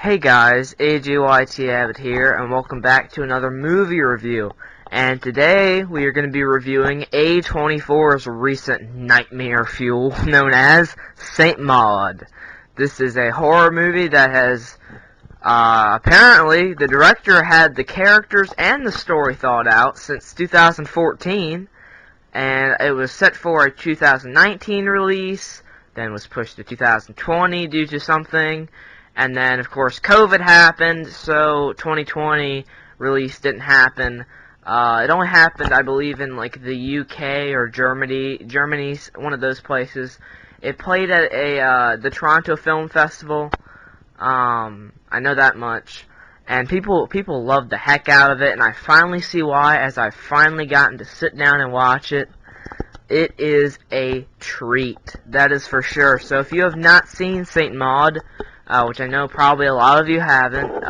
Hey guys, AJYT Abbott here, and welcome back to another movie review. And today we are going to be reviewing A24's recent nightmare fuel known as Saint Maud. This is a horror movie that has, apparently, the director had the characters and the story thought out since 2014, and it was set for a 2019 release, then was pushed to 2020 due to something. And then, of course, COVID happened, so 2020 release didn't happen. It only happened, I believe, in, like, the UK or Germany's one of those places. It played at the Toronto Film Festival. I know that much. And people loved the heck out of it, and I finally see why, as I've finally gotten to sit down and watch it. It is a treat, that is for sure. So if you have not seen Saint Maud, which I know probably a lot of you haven't,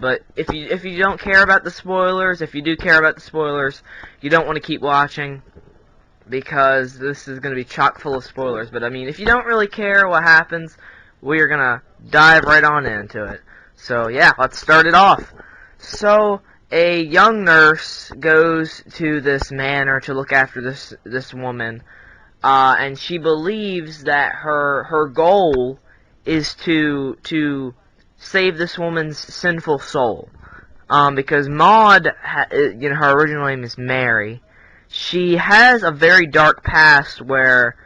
but if you don't care about the spoilers, if you do care about the spoilers, you don't want to keep watching, because this is going to be chock full of spoilers. But I mean, if you don't really care what happens, we are going to dive right on into it. So yeah, let's start it off. So a young nurse goes to this manor to look after this woman, and she believes that her goal is to save this woman's sinful soul, because Maud, her original name is Mary. She has a very dark past where,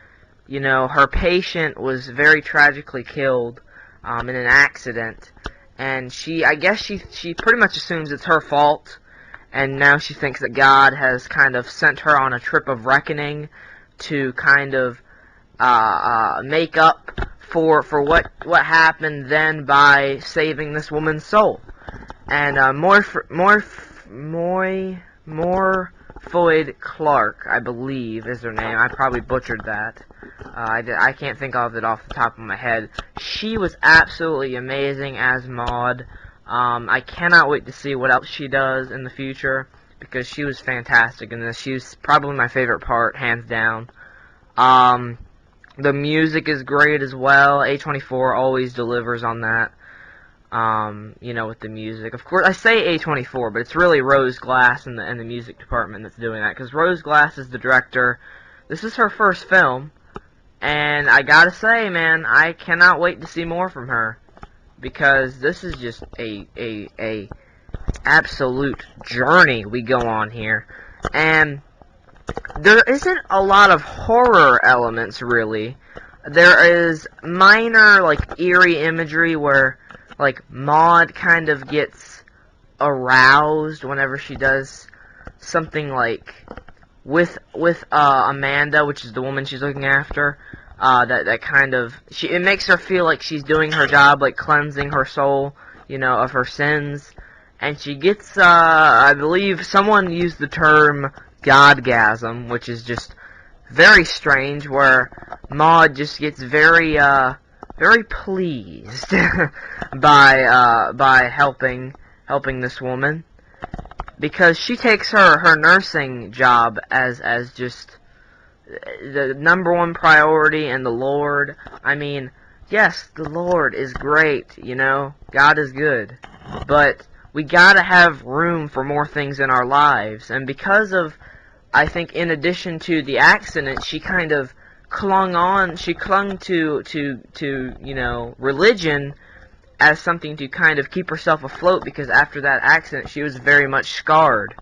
her patient was very tragically killed in an accident, and I guess she pretty much assumes it's her fault, and now she thinks that God has kind of sent her on a trip of reckoning to kind of make up for what happened then by saving this woman's soul. And Morfoyd Clark, I believe, is her name. I probably butchered that. I can't think of it off the top of my head. She was absolutely amazing as Maud. I cannot wait to see what else she does in the future, because she was fantastic in this. She was probably my favorite part, hands down. The music is great as well. A24 always delivers on that, with the music. Of course, I say A24, but it's really Rose Glass in the music department that's doing that, because Rose Glass is the director. This is her first film, and I gotta say, man, I cannot wait to see more from her, because this is just a absolute journey we go on here. And there isn't a lot of horror elements, really. There is minor, like, eerie imagery where, like, Maud kind of gets aroused whenever she does something, like, with Amanda, which is the woman she's looking after. That kind of, it makes her feel like she's doing her job, like cleansing her soul, of her sins. And she gets, I believe someone used the term Godgasm, which is just very strange, where Maud just gets very pleased by helping this woman, because she takes her nursing job as just the #1 priority, and the Lord, I mean, yes, the Lord is great, God is good, but we gotta have room for more things in our lives. And because of, I think, in addition to the accident, she kind of clung to religion as something to kind of keep herself afloat, because after that accident she was very much scarred.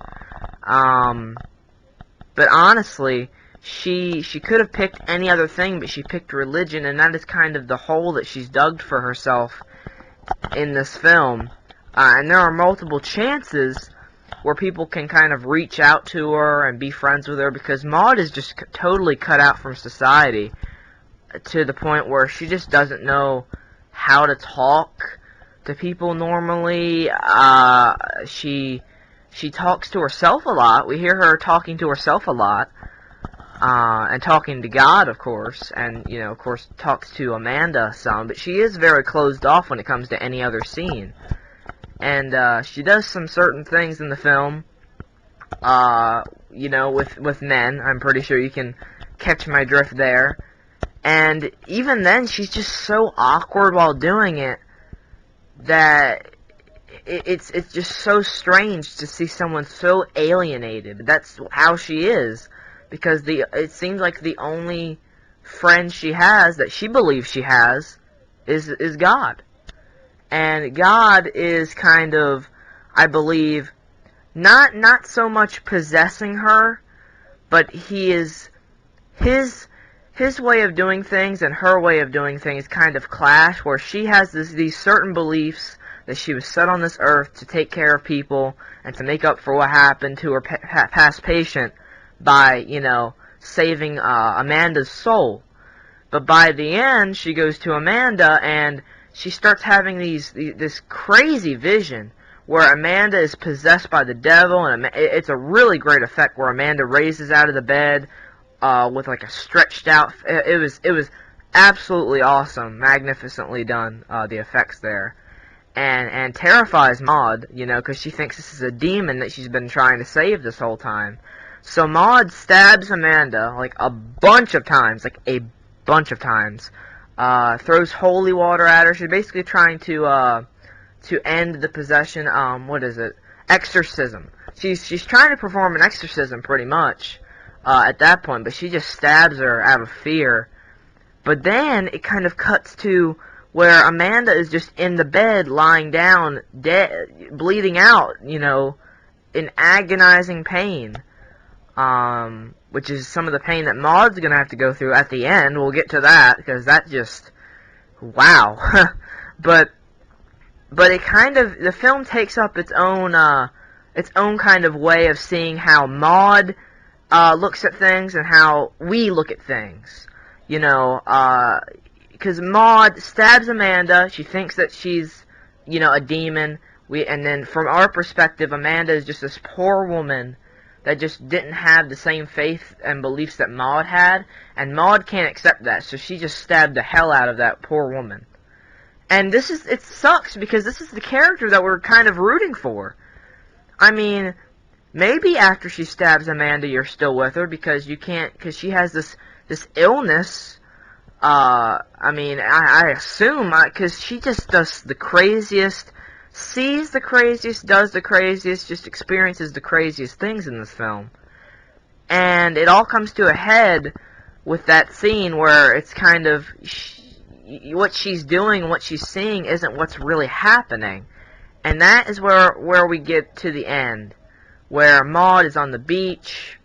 But honestly, she could have picked any other thing, but she picked religion, and that is kind of the hole that she's dug for herself in this film. And there are multiple chances where people can kind of reach out to her and be friends with her, because Maud is just totally cut out from society to the point where she just doesn't know how to talk to people normally. She talks to herself a lot. We hear her talking to herself a lot, and talking to God, of course, and, of course, talks to Amanda some, but she is very closed off when it comes to any other scene. And she does some certain things in the film, with men. I'm pretty sure you can catch my drift there. And even then, she's just so awkward while doing it that it's just so strange to see someone so alienated. That's how she is, because it seems like the only friend she has that she believes she has is God. And God is kind of, I believe, not so much possessing her, but he is his way of doing things and her way of doing things kind of clash, where she has these certain beliefs that she was set on this earth to take care of people and to make up for what happened to her past patient by, saving Amanda's soul. But by the end, she goes to Amanda and she starts having this crazy vision where Amanda is possessed by the devil, and it's a really great effect where Amanda raises out of the bed with like a stretched out. It was absolutely awesome, magnificently done. The effects there, and terrifies Maud, because she thinks this is a demon that she's been trying to save this whole time. So Maud stabs Amanda like a bunch of times, throws holy water at her. She's basically trying to end the possession. What is it? Exorcism. She's trying to perform an exorcism pretty much at that point, but she just stabs her out of fear. But then it kind of cuts to where Amanda is just in the bed, lying down, dead, bleeding out, in agonizing pain. Which is some of the pain that Maud's gonna have to go through at the end. We'll get to that, because that just, wow. but it kind of, the film takes up its own kind of way of seeing how Maud looks at things and how we look at things. Because Maud stabs Amanda. She thinks that she's, a demon. And then from our perspective, Amanda is just this poor woman that just didn't have the same faith and beliefs that Maud had, and Maud can't accept that, so she just stabbed the hell out of that poor woman. And it sucks, because this is the character that we're kind of rooting for. I mean, maybe after she stabs Amanda, you're still with her, because she has this illness. I assume, because she just does the craziest, sees the craziest, does the craziest, just experiences the craziest things in this film. And it all comes to a head with that scene where it's kind of, what she's doing, what she's seeing isn't what's really happening. And that is where we get to the end, where Maud is on the beach,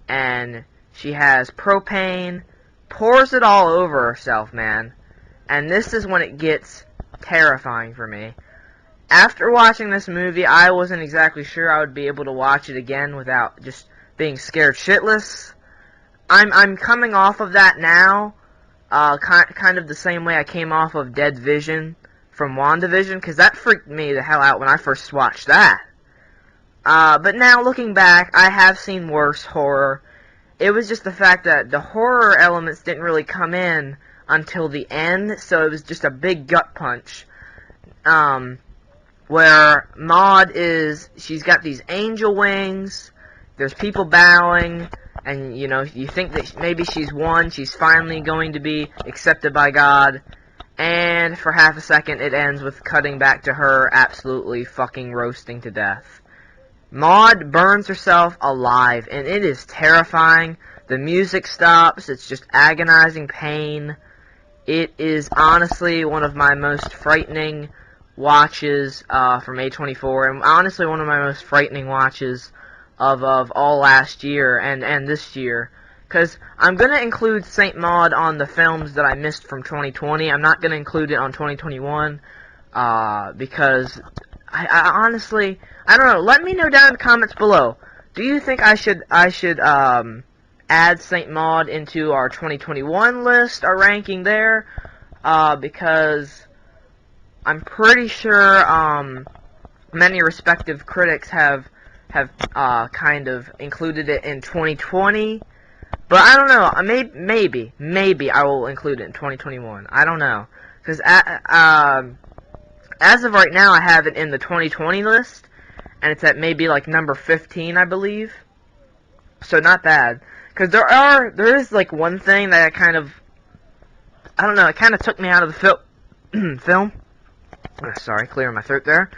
and she has propane, pours it all over herself, man. And this is when it gets terrifying for me. After watching this movie, I wasn't exactly sure I would be able to watch it again without just being scared shitless. I'm coming off of that now, kind of the same way I came off of Dead Vision from WandaVision, because that freaked me the hell out when I first watched that. But now, looking back, I have seen worse horror. It was just the fact that the horror elements didn't really come in until the end, so it was just a big gut punch. Where Maud she's got these angel wings, there's people bowing, and, you think that maybe she's won, she's finally going to be accepted by God, and for half a second it ends with cutting back to her absolutely fucking roasting to death. Maud burns herself alive, and it is terrifying. The music stops, it's just agonizing pain. It is honestly one of my most frightening watches from A24, and honestly one of my most frightening watches of all last year and this year, because I'm going to include Saint Maud on the films that I missed from 2020. I'm not going to include it on 2021 because I honestly, I don't know. Let me know down in the comments below. Do you think I should add Saint Maud into our 2021 list, our ranking there? Because I'm pretty sure many respective critics have kind of included it in 2020, but I don't know. Maybe I will include it in 2021. I don't know, because as of right now, I have it in the 2020 list, and it's at maybe like number 15, I believe. So not bad, because there is like one thing that I don't know. It kind of took me out of the film. Sorry, clearing my throat there.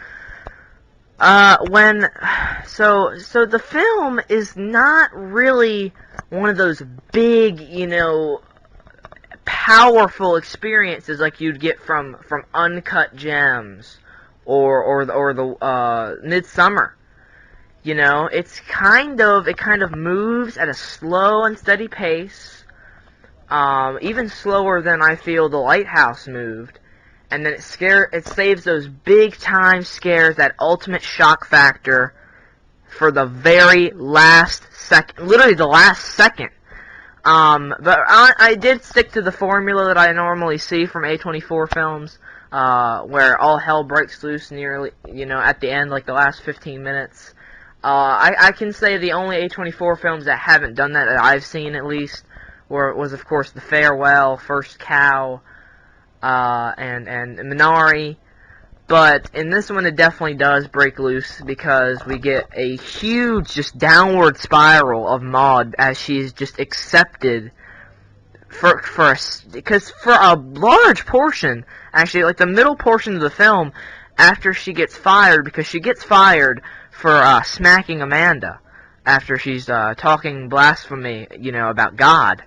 So the film is not really one of those big, powerful experiences like you'd get from Uncut Gems or the Midsummer. It kind of moves at a slow and steady pace, even slower than I feel The Lighthouse moved. And then it saves those big time scares, that ultimate shock factor, for the very last second, literally the last second. But I did stick to the formula that I normally see from A24 films, where all hell breaks loose nearly, at the end, like the last 15 minutes. I can say the only A24 films that haven't done that I've seen, at least, was of course The Farewell, First Cow, and Minari. But in this one, it definitely does break loose, because we get a huge, just downward spiral of Maud as she's just accepted because for a large portion, actually, like the middle portion of the film, after she gets fired, because she gets fired for smacking Amanda after she's talking blasphemy, about God.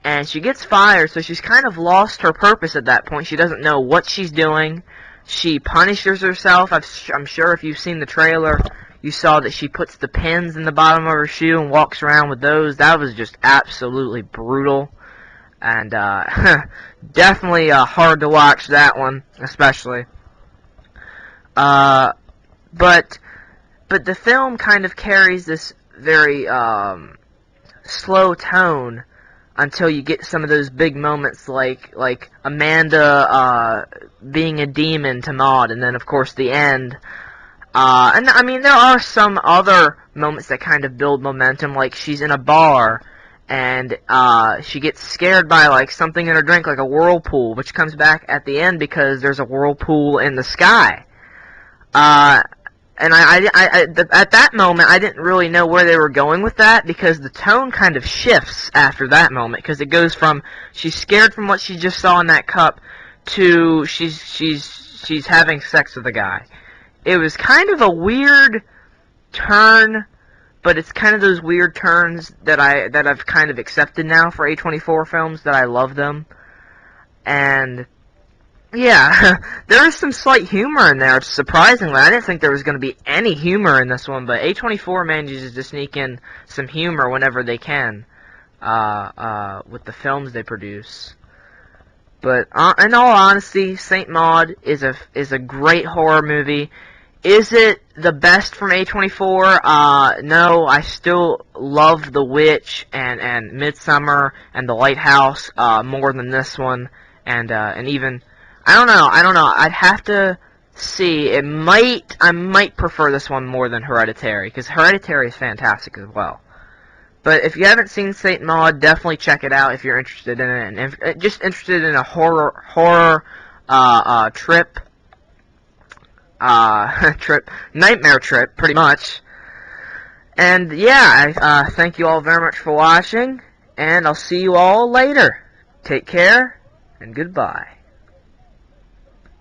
And she gets fired, so she's kind of lost her purpose at that point. She doesn't know what she's doing. She punishes herself. I'm sure if you've seen the trailer, you saw that she puts the pins in the bottom of her shoe and walks around with those. That was just absolutely brutal. And definitely hard to watch, that one, especially. But the film kind of carries this very slow tone until you get some of those big moments, like Amanda being a demon to Maud, and then of course the end. And I mean, there are some other moments that kind of build momentum, like she's in a bar and she gets scared by like something in her drink, like a whirlpool, which comes back at the end because there's a whirlpool in the sky. And at that moment, I didn't really know where they were going with that, because the tone kind of shifts after that moment, because it goes from she's scared from what she just saw in that cup to she's having sex with a guy. It was kind of a weird turn, but it's kind of those weird turns that I've kind of accepted now for A24 films, that I love them. And yeah, there is some slight humor in there, surprisingly. I didn't think there was going to be any humor in this one, but A24 manages to sneak in some humor whenever they can, with the films they produce. But in all honesty, Saint Maud is a great horror movie. Is it the best from A24? No, I still love The Witch and Midsummer and The Lighthouse more than this one, and even. I don't know. I'd have to see. I might prefer this one more than Hereditary, because Hereditary is fantastic as well. But if you haven't seen Saint Maud, definitely check it out if you're interested in it, and if just interested in a horror trip, nightmare trip, pretty much. And yeah, I thank you all very much for watching, and I'll see you all later. Take care, and goodbye.